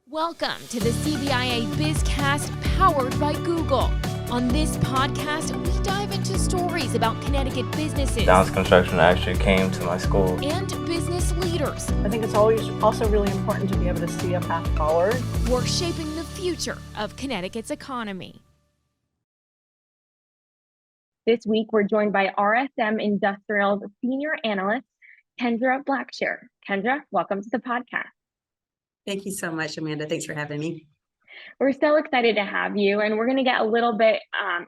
Welcome to the CBIA BizCast powered by Google. On this podcast, we dive into stories about Connecticut businesses. Downs Construction actually came to my school. And business leaders. I think it's always also really important to be able to see a path forward. Who are shaping the future of Connecticut's economy. This week, we're joined by RSM Industrial's senior analyst, Kendra Blacksher. Kendra, welcome to the podcast. Thank you so much, Amanda. Thanks for having me. We're so excited to have you, and we're going to get a little bit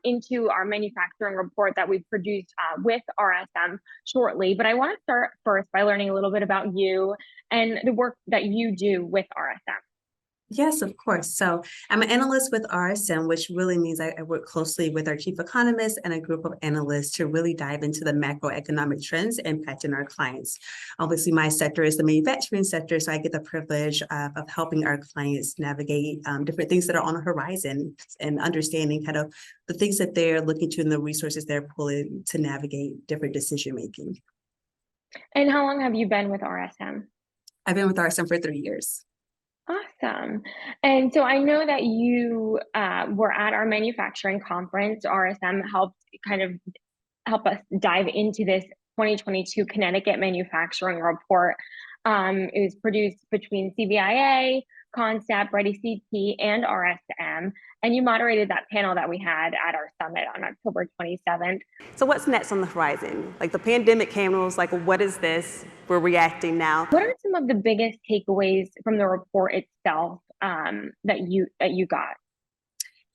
into our manufacturing report that we've produced with RSM shortly. But I want to start first by learning a little bit about you and the work that you do with RSM. Yes, of course. So I'm an analyst with RSM, which really means I work closely with our chief economist and a group of analysts to really dive into the macroeconomic trends impacting our clients. Obviously, my sector is the manufacturing sector, so I get the privilege of helping our clients navigate different things that are on the horizon and understanding kind of the things that they're looking to and the resources they're pulling to navigate different decision making. And how long have you been with RSM? I've been with RSM for 3 years. Awesome. And so I know that you were at our manufacturing conference. RSM helped help us dive into this 2022 Connecticut Manufacturing Report. It was produced between CBIA, Concept, Ready CT, and RSM. And you moderated that panel that we had at our summit on October 27th. So what's next on the horizon? Like the pandemic came and was like, what is this? We're reacting now. What are some of the biggest takeaways from the report itself that you got?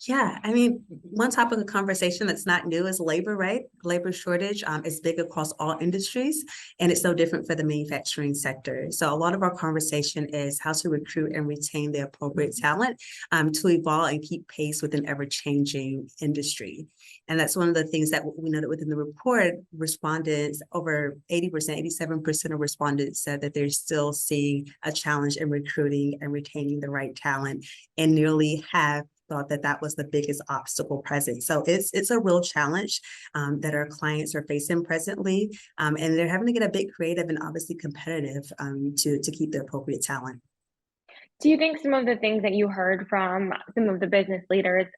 Yeah, I mean, one topic of conversation that's not new is labor, right? Labor shortage is big across all industries, and it's no different for the manufacturing sector. So a lot of our conversation is how to recruit and retain the appropriate talent to evolve and keep pace with an ever-changing industry. And that's one of the things that we noted within the report. Respondents, over 80%, 87% of respondents said that they're still seeing a challenge in recruiting and retaining the right talent, and nearly half thought that that was the biggest obstacle present. So it's a real challenge that our clients are facing presently, and they're having to get a bit creative and obviously competitive to keep the appropriate talent. Do you think some of the things that you heard from some of the business leaders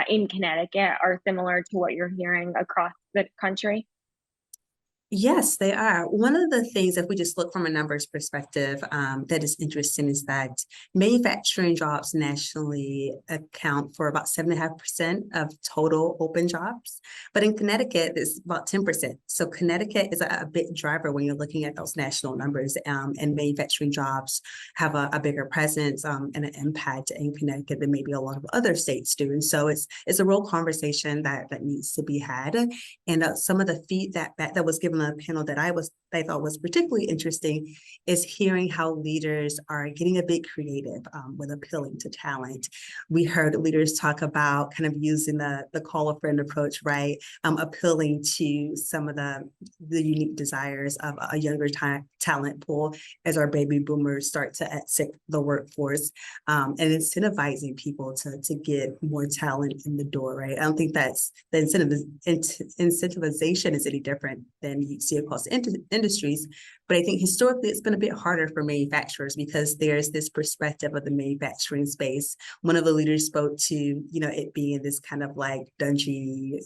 in Connecticut are similar to what you're hearing across the country? Yes, they are. One of the things, if we just look from a numbers perspective, that is interesting is that manufacturing jobs nationally account for about 7.5% of total open jobs. But in Connecticut, it's about 10%. So Connecticut is a big driver when you're looking at those national numbers, and manufacturing jobs have a bigger presence and an impact in Connecticut than maybe a lot of other states do. And so it's a real conversation that needs to be had. And some of the feedback that was given a panel that I thought was particularly interesting is hearing how leaders are getting a bit creative with appealing to talent. We heard leaders talk about kind of using the call a friend approach, right? Appealing to some of the unique desires of a younger talent pool as our baby boomers start to exit the workforce, and incentivizing people to get more talent in the door, right? I don't think that's the incentivization is any different than you see across industries, but I think historically it's been a bit harder for manufacturers because there's this perspective of the manufacturing space. One of the leaders spoke to, it being this kind of like dungy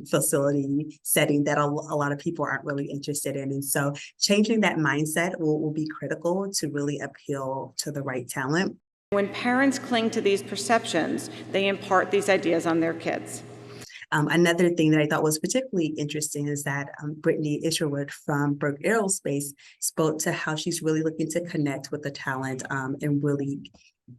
facility setting that a lot of people aren't really interested in. And so changing that mindset will be critical to really appeal to the right talent. When parents cling to these perceptions, they impart these ideas on their kids. Another thing that I thought was particularly interesting is that Brittany Isherwood from Berg Aerospace spoke to how she's really looking to connect with the talent and really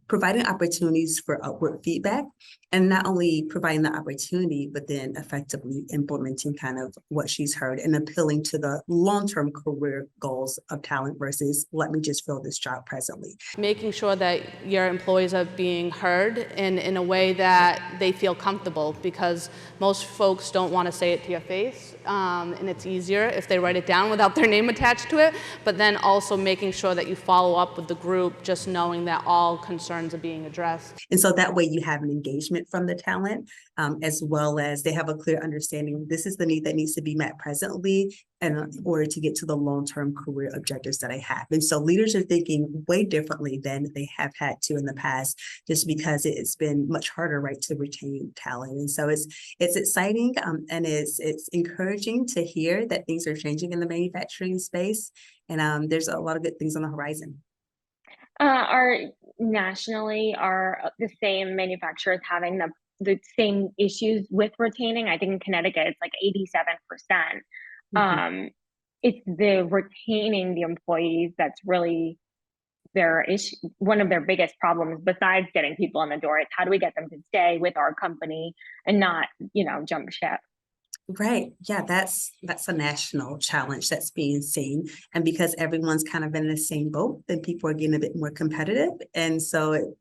providing opportunities for upward feedback, and not only providing the opportunity, but then effectively implementing kind of what she's heard and appealing to the long-term career goals of talent versus let me just fill this job presently. Making sure that your employees are being heard in a way that they feel comfortable, because most folks don't want to say it to your face, and it's easier if they write it down without their name attached to it, but then also making sure that you follow up with the group, just knowing that all concerns are being addressed. And so that way you have an engagement from the talent, as well as they have a clear understanding, this is the need that needs to be met presently in order to get to the long-term career objectives that I have. And so leaders are thinking way differently than they have had to in the past, just because it's been much harder, right, to retain talent. And so it's exciting, and it's encouraging to hear that things are changing in the manufacturing space. And there's a lot of good things on the horizon. Are nationally, are the same manufacturers having the same issues with retaining? I think in Connecticut it's like 87%. It's the retaining the employees that's really their issue. One of their biggest problems, besides getting people in the door, it's how do we get them to stay with our company and not, jump ship. Right. Yeah, that's a national challenge that's being seen. And because everyone's kind of in the same boat, then people are getting a bit more competitive. And so,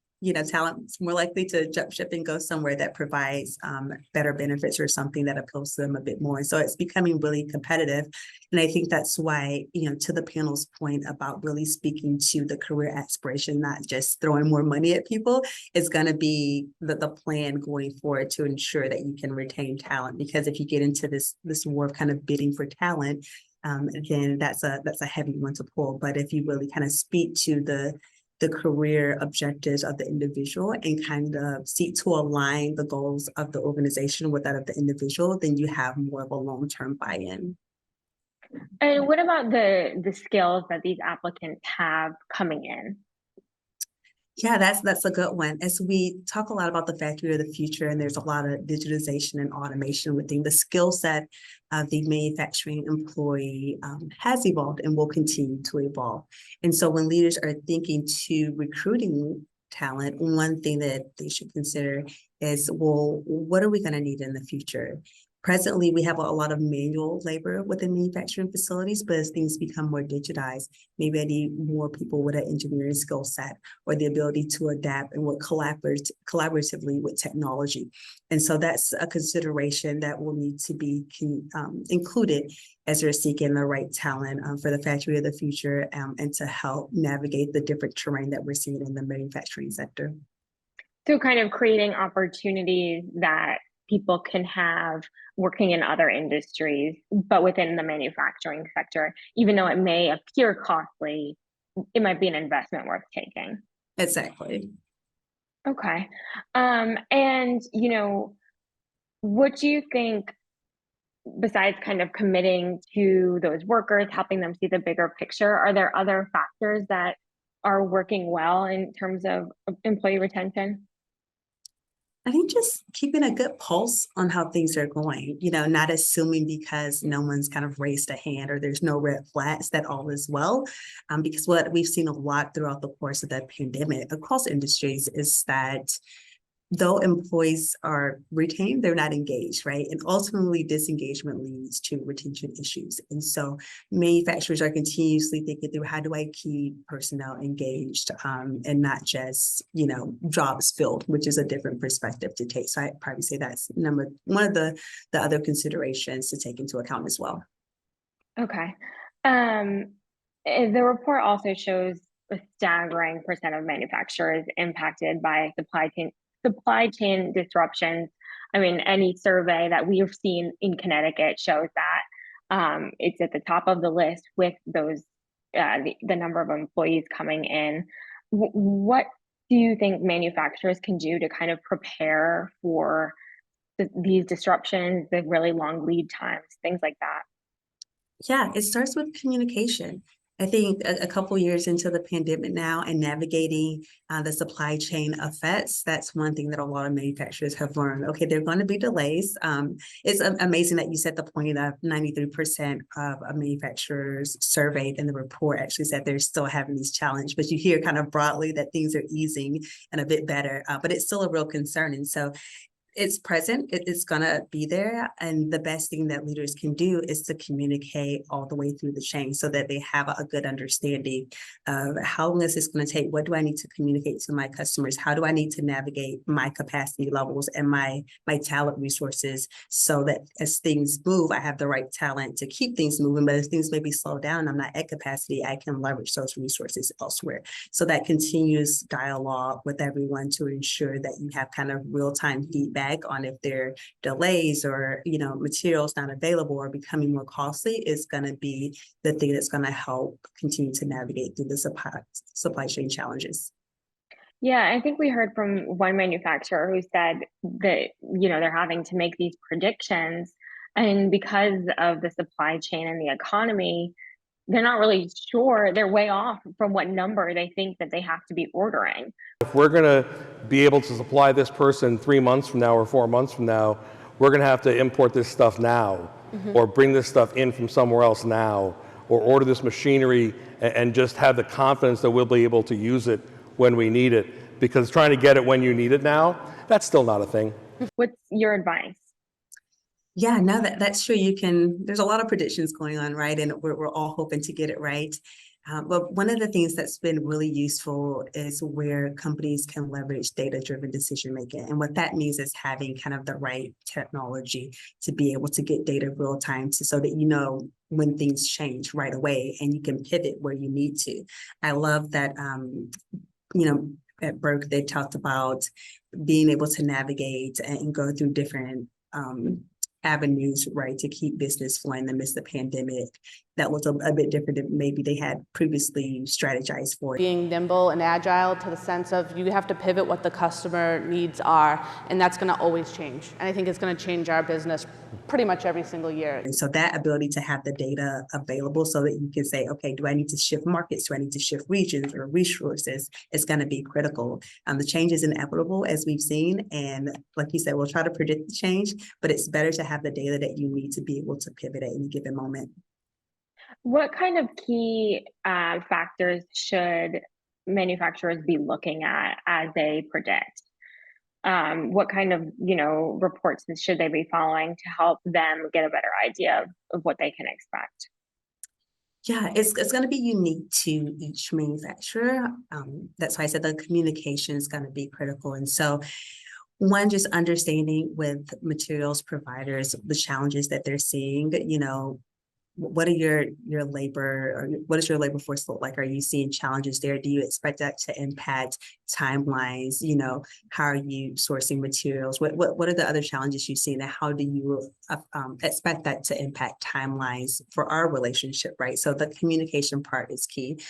talent's more likely to jump ship and go somewhere that provides better benefits or something that appeals to them a bit more. And so it's becoming really competitive. And I think that's why, to the panel's point about really speaking to the career aspiration, not just throwing more money at people, is going to be the plan going forward to ensure that you can retain talent. Because if you get into this war of kind of bidding for talent, then that's a heavy one to pull. But if you really kind of speak to the career objectives of the individual and kind of seek to align the goals of the organization with that of the individual, then you have more of a long-term buy-in. And what about the skills that these applicants have coming in? Yeah, that's a good one. As we talk a lot about the factory of the future, and there's a lot of digitalization and automation within the skill set of the manufacturing employee has evolved and will continue to evolve. And so when leaders are thinking to recruiting talent, one thing that they should consider is, well, what are we going to need in the future? Presently, we have a lot of manual labor within manufacturing facilities, but as things become more digitized, maybe I need more people with an engineering skill set or the ability to adapt and work collaboratively with technology. And so that's a consideration that will need to be included as they're seeking the right talent for the factory of the future, and to help navigate the different terrain that we're seeing in the manufacturing sector. So kind of creating opportunities that people can have working in other industries, but within the manufacturing sector, even though it may appear costly, it might be an investment worth taking. Exactly. Okay. And, what do you think, besides kind of committing to those workers, helping them see the bigger picture, are there other factors that are working well in terms of employee retention? I think just keeping a good pulse on how things are going, not assuming because no one's kind of raised a hand or there's no red flags that all is well. Because what we've seen a lot throughout the course of the pandemic across industries is that though employees are retained, they're not engaged, right? And ultimately, disengagement leads to retention issues. And so manufacturers are continuously thinking through, how do I keep personnel engaged, and not just, jobs filled, which is a different perspective to take. So I'd probably say that's one of the other considerations to take into account as well. Okay. The report also shows a staggering percent of manufacturers impacted by supply chain disruptions. I mean, any survey that we've seen in Connecticut shows that it's at the top of the list with those the number of employees coming in. What do you think manufacturers can do to kind of prepare for these disruptions, the really long lead times, things like that? Yeah, it starts with communication. I think a couple years into the pandemic now and navigating the supply chain effects, that's one thing that a lot of manufacturers have learned. Okay, there are going to be delays. It's amazing that you said the point of 93% of manufacturers surveyed in the report actually said they're still having these challenges, but you hear kind of broadly that things are easing and a bit better, but it's still a real concern. And so it's present, it's gonna be there. And the best thing that leaders can do is to communicate all the way through the chain so that they have a good understanding of how long is this gonna take? What do I need to communicate to my customers? How do I need to navigate my capacity levels and my talent resources so that as things move, I have the right talent to keep things moving. But if things maybe slow down, I'm not at capacity, I can leverage those resources elsewhere. So that continuous dialogue with everyone to ensure that you have kind of real-time feedback on if there are delays or materials not available or becoming more costly is going to be the thing that's going to help continue to navigate through the supply chain challenges. Yeah, I think we heard from one manufacturer who said that, they're having to make these predictions, and because of the supply chain and the economy, they're not really sure. They're way off from what number they think that they have to be ordering. If we're going to be able to supply this person 3 months from now or 4 months from now, we're going to have to import this stuff now, or bring this stuff in from somewhere else now, or order this machinery and just have the confidence that we'll be able to use it when we need it. Because trying to get it when you need it now, that's still not a thing. What's your advice? Yeah, no, that's true. There's a lot of predictions going on, right? And we're all hoping to get it right. But one of the things that's been really useful is where companies can leverage data-driven decision-making. And what that means is having kind of the right technology to be able to get data real time so that when things change right away and you can pivot where you need to. I love that, at Burke, they talked about being able to navigate and go through different avenues, right, to keep business flowing in the midst of the pandemic. That was a bit different than maybe they had previously strategized for. Being nimble and agile to the sense of you have to pivot what the customer needs are, and that's going to always change. And I think it's going to change our business pretty much every single year. And so that ability to have the data available so that you can say, okay, do I need to shift markets? Do I need to shift regions or resources? Is going to be critical. The change is inevitable, as we've seen. And like you said, we'll try to predict the change, but it's better to have the data that you need to be able to pivot at any given moment. What kind of key factors should manufacturers be looking at as they predict? What kind of reports should they be following to help them get a better idea of what they can expect? Yeah, it's going to be unique to each manufacturer. That's why I said the communication is going to be critical. And so one, just understanding with materials providers, the challenges that they're seeing, what are your labor, or what does your labor force look like? Are you seeing challenges there? Do you expect that to impact timelines? How are you sourcing materials? What are the other challenges you've seen, and how do you expect that to impact timelines for our relationship, right? So the communication part is key.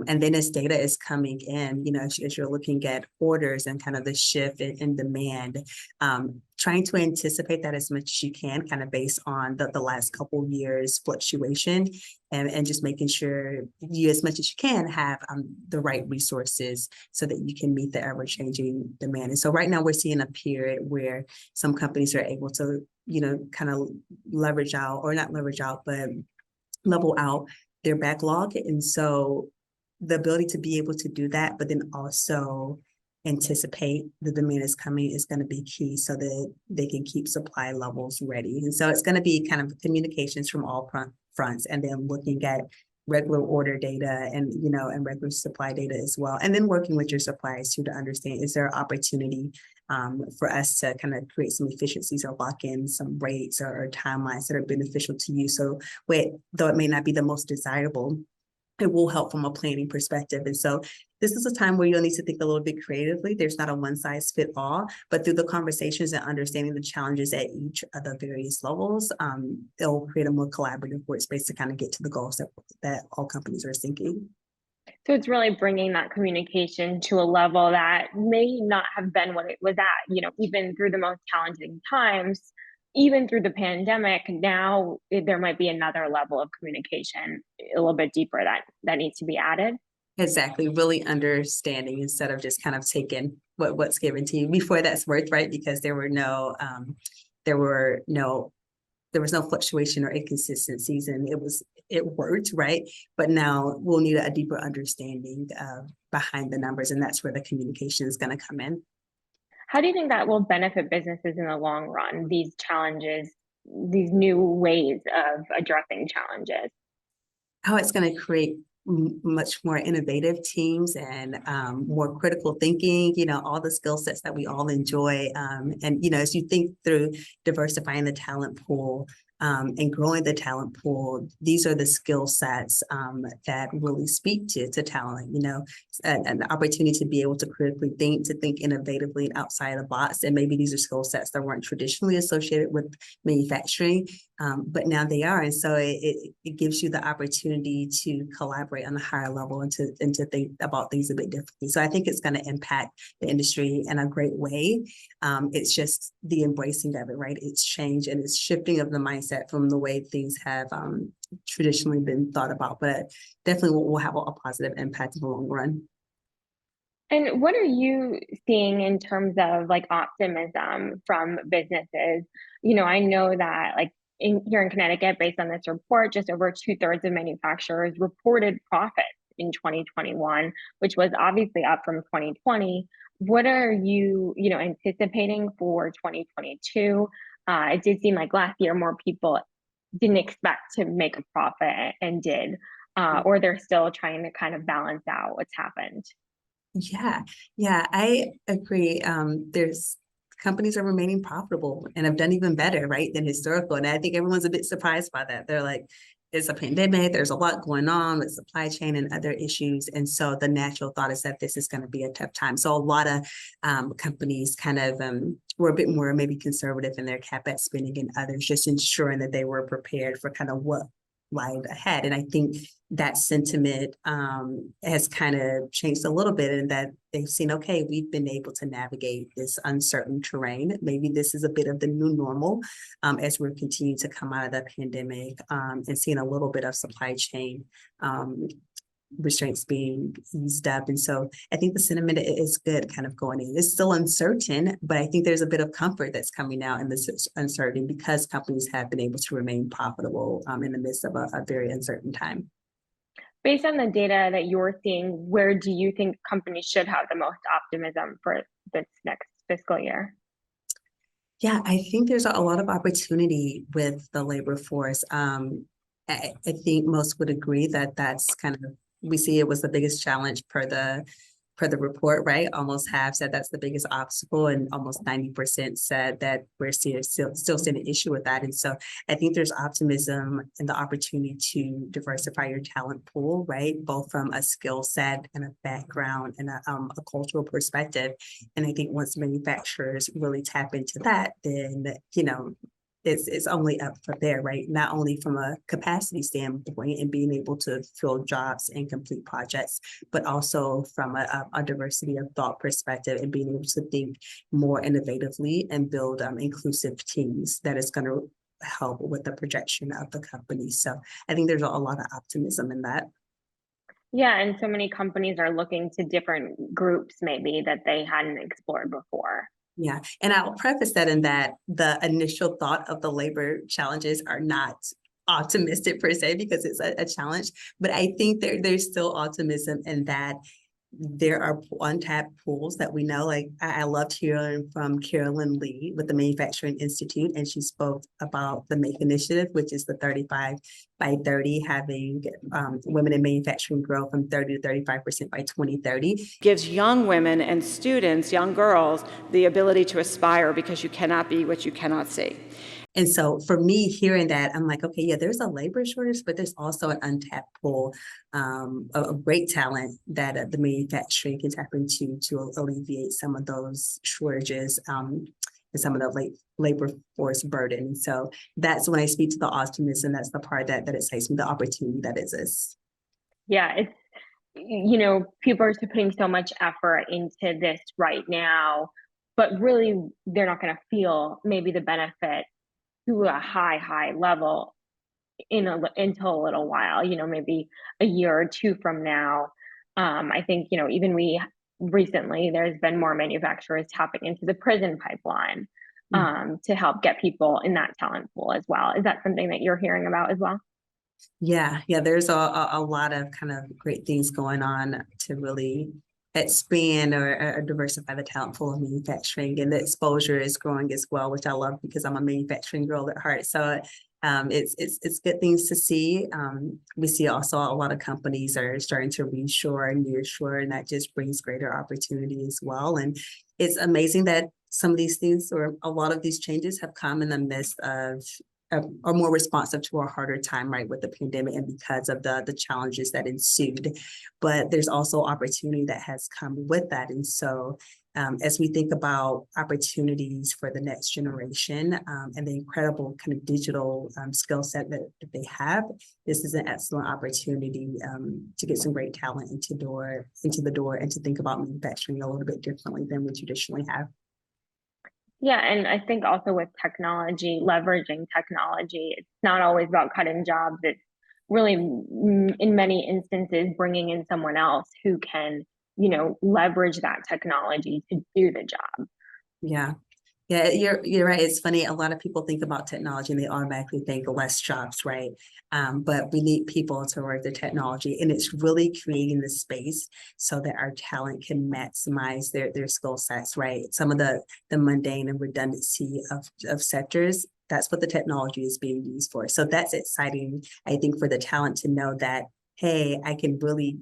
And then as data is coming in, as you're looking at orders and kind of the shift in demand, trying to anticipate that as much as you can, kind of based on the last couple of years fluctuation, and just making sure you, as much as you can, have the right resources so that you can meet the ever-changing demand. And so right now we're seeing a period where some companies are able to, kind of leverage out, or not leverage out, but level out their backlog. And so the ability to be able to do that, but then also anticipate the demand is coming is going to be key so that they can keep supply levels ready. And so it's going to be kind of communications from all fronts, and then looking at regular order data and, and regular supply data as well. And then working with your suppliers too to understand, is there an opportunity for us to kind of create some efficiencies or lock in some rates or timelines that are beneficial to you. So though it may not be the most desirable, it will help from a planning perspective. And so this is a time where you'll need to think a little bit creatively. There's not a one size fit all, but through the conversations and understanding the challenges at each of the various levels, it'll create a more collaborative workspace to kind of get to the goals that all companies are seeking. So it's really bringing that communication to a level that may not have been what it was at, even through the most challenging times. Even through the pandemic, now there might be another level of communication a little bit deeper that needs to be added. Exactly. Really understanding instead of just kind of taking what's given to you. Before that's worked, right? Because there was no fluctuation or inconsistencies, and it worked, right? But now we'll need a deeper understanding behind the numbers, and that's where the communication is going to come in. How do you think that will benefit businesses in the long run, these challenges, these new ways of addressing challenges? How it's going to create much more innovative teams and more critical thinking, all the skill sets that we all enjoy. And, as you think through diversifying the talent pool, and growing the talent pool, these are the skill sets that really speak to talent, an opportunity to be able to critically think, to think innovatively and outside the box. And maybe these are skill sets that weren't traditionally associated with manufacturing, but now they are. And so it gives you the opportunity to collaborate on a higher level and to think about things a bit differently. So I think it's going to impact the industry in a great way. It's just the embracing of it, right? It's change and it's shifting of the mindset from the way things have traditionally been thought about, but definitely will have a positive impact in the long run. And what are you seeing in terms of like optimism from businesses? I know that like here in Connecticut, based on this report, just over 2/3 of manufacturers reported profits in 2021, which was obviously up from 2020. What are you, anticipating for 2022? It did seem like last year more people didn't expect to make a profit and did, or they're still trying to kind of balance out what's happened. Yeah, I agree. There's companies are remaining profitable and have done even better, right, than historical. And I think everyone's a bit surprised by that. They're like, it's a pandemic, there's a lot going on with supply chain and other issues. And so the natural thought is that this is going to be a tough time. So a lot of companies kind of were a bit more maybe conservative in their CapEx spending, and others just ensuring that they were prepared for kind of what lied ahead. And I think that sentiment has kind of changed a little bit, in that they've seen, okay, we've been able to navigate this uncertain terrain. Maybe this is a bit of the new normal as we're continuing to come out of the pandemic and seeing a little bit of supply chain restraints being eased up. And so I think the sentiment is good kind of going in. It's still uncertain, but I think there's a bit of comfort that's coming out in this uncertainty because companies have been able to remain profitable in the midst of a very uncertain time. Based on the data that you're seeing, where do you think companies should have the most optimism for this next fiscal year? Yeah, I think there's a lot of opportunity with the labor force. I think most would agree that that's kind of, we see it was the biggest challenge per the report, right? Almost half said that's the biggest obstacle, and almost 90% said that we're still seeing an issue with that. And so I think there's optimism and the opportunity to diversify your talent pool, right? Both from a skill set and a background and a cultural perspective. And I think once manufacturers really tap into that, then, it's only up from there, right? Not only from a capacity standpoint and being able to fill jobs and complete projects, but also from a diversity of thought perspective and being able to think more innovatively and build inclusive teams that is going to help with the projection of the company. So I think there's a lot of optimism in that. Yeah, and so many companies are looking to different groups maybe that they hadn't explored before. Yeah, and I'll preface that in that the initial thought of the labor challenges are not optimistic per se, because it's a challenge, but I think there's still optimism in that there are untapped pools that we know. Like I loved hearing from Carolyn Lee with the Manufacturing Institute, and she spoke about the MAKE initiative, which is the 35 by 30, having women in manufacturing grow from 30 to 35% by 2030. Gives young women and students, young girls, the ability to aspire, because you cannot be what you cannot see. And so for me, hearing that, I'm like, okay, yeah, there's a labor shortage, but there's also an untapped pool of great talent that the manufacturing can tap into to alleviate some of those shortages and some of the labor force burden. And so that's when I speak to the optimism, that's the part that excites me, the opportunity that exists. Yeah, it's, people are putting so much effort into this right now, but really they're not going to feel maybe the benefit to a high level until a little while, maybe a year or two from now. I think, even recently there's been more manufacturers tapping into the prison pipeline to help get people in that talent pool as well. Is that something that you're hearing about as well? Yeah, there's a lot of kind of great things going on to really expand or diversify the talent pool of manufacturing, and the exposure is growing as well, which I love because I'm a manufacturing girl at heart. So it's good things to see. We see also a lot of companies are starting to reshore and nearshore, and that just brings greater opportunity as well. And it's amazing that some of these things or a lot of these changes have come in the midst of are more responsive to a harder time, right, with the pandemic and because of the challenges that ensued. But there's also opportunity that has come with that. And so as we think about opportunities for the next generation and the incredible kind of digital skill set that they have, this is an excellent opportunity to get some great talent into the door and to think about manufacturing a little bit differently than we traditionally have. Yeah, and I think also with technology, leveraging technology, it's not always about cutting jobs. It's really, in many instances, bringing in someone else who can, leverage that technology to do the job. Yeah. Yeah, you're right. It's funny. A lot of people think about technology and they automatically think less jobs, right? But we need people to work the technology, and it's really creating the space so that our talent can maximize their skill sets, right? Some of the mundane and redundancy of sectors, that's what the technology is being used for. So that's exciting, I think, for the talent to know that, hey, I can really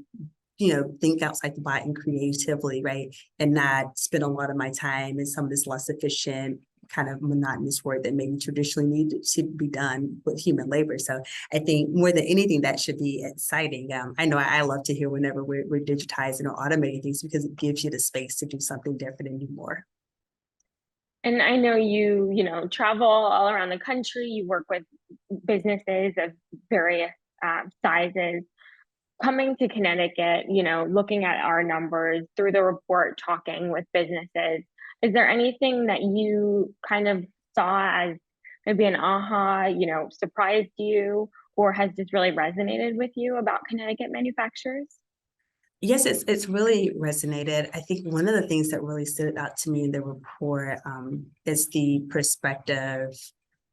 think outside the box and creatively, right? And not spend a lot of my time in some of this less efficient, kind of monotonous work that maybe traditionally needed to be done with human labor. So I think more than anything, that should be exciting. I know I love to hear whenever we're digitizing or automating things because it gives you the space to do something different and do more. And I know you travel all around the country. You work with businesses of various sizes. Coming to Connecticut, looking at our numbers through the report, talking with businesses, is there anything that you kind of saw as maybe an aha, surprised you, or has just really resonated with you about Connecticut manufacturers? Yes, it's really resonated. I think one of the things that really stood out to me in the report is the perspective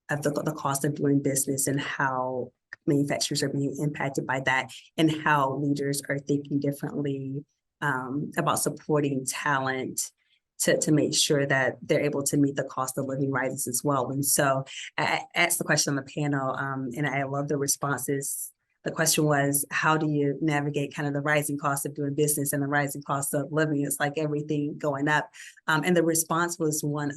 of the cost of doing business and how manufacturers are being impacted by that, and how leaders are thinking differently about supporting talent to make sure that they're able to meet the cost of living rises as well. And so I asked the question on the panel, and I love the responses. The question was, how do you navigate kind of the rising cost of doing business and the rising cost of living? It's like everything going up. And the response was one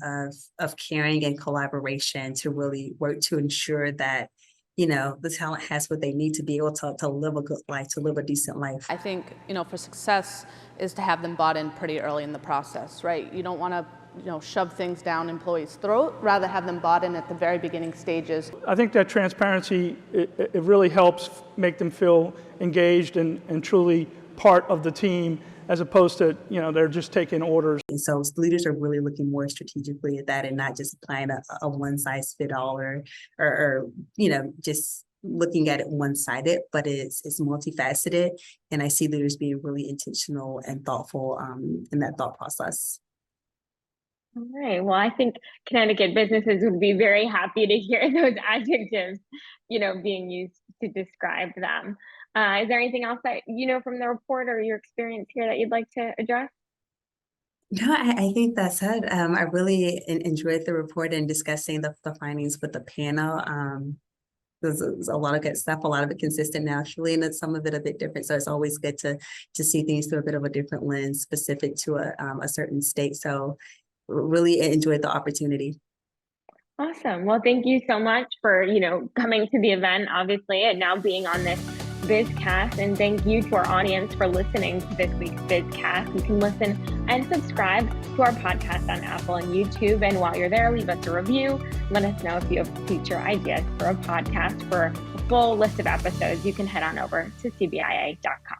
of caring and collaboration to really work to ensure that the talent has what they need to be able to live a good life, to live a decent life. I think, for success is to have them bought in pretty early in the process, right? You don't want to, shove things down employees' throat, rather have them bought in at the very beginning stages. I think that transparency, it really helps make them feel engaged and truly part of the team, as opposed to, they're just taking orders. And so leaders are really looking more strategically at that and not just applying a one-size-fits-all or just looking at it one-sided, but it's multifaceted. And I see leaders being really intentional and thoughtful in that thought process. All right. Well, I think Connecticut businesses would be very happy to hear those adjectives, being used to describe them. Is there anything else that from the report or your experience here that you'd like to address? No, I think that's it. I really enjoyed the report and discussing the findings with the panel. There's a lot of good stuff, a lot of it consistent nationally, and some of it a bit different. So it's always good to see things through a bit of a different lens specific to a certain state. So really enjoyed the opportunity. Awesome. Well, thank you so much for, coming to the event, obviously, and now being on this BizCast. And thank you to our audience for listening to this week's BizCast. You can listen and subscribe to our podcast on Apple and YouTube. And while you're there, leave us a review. Let us know if you have future ideas for a podcast. For a full list of episodes, you can head on over to CBIA.com.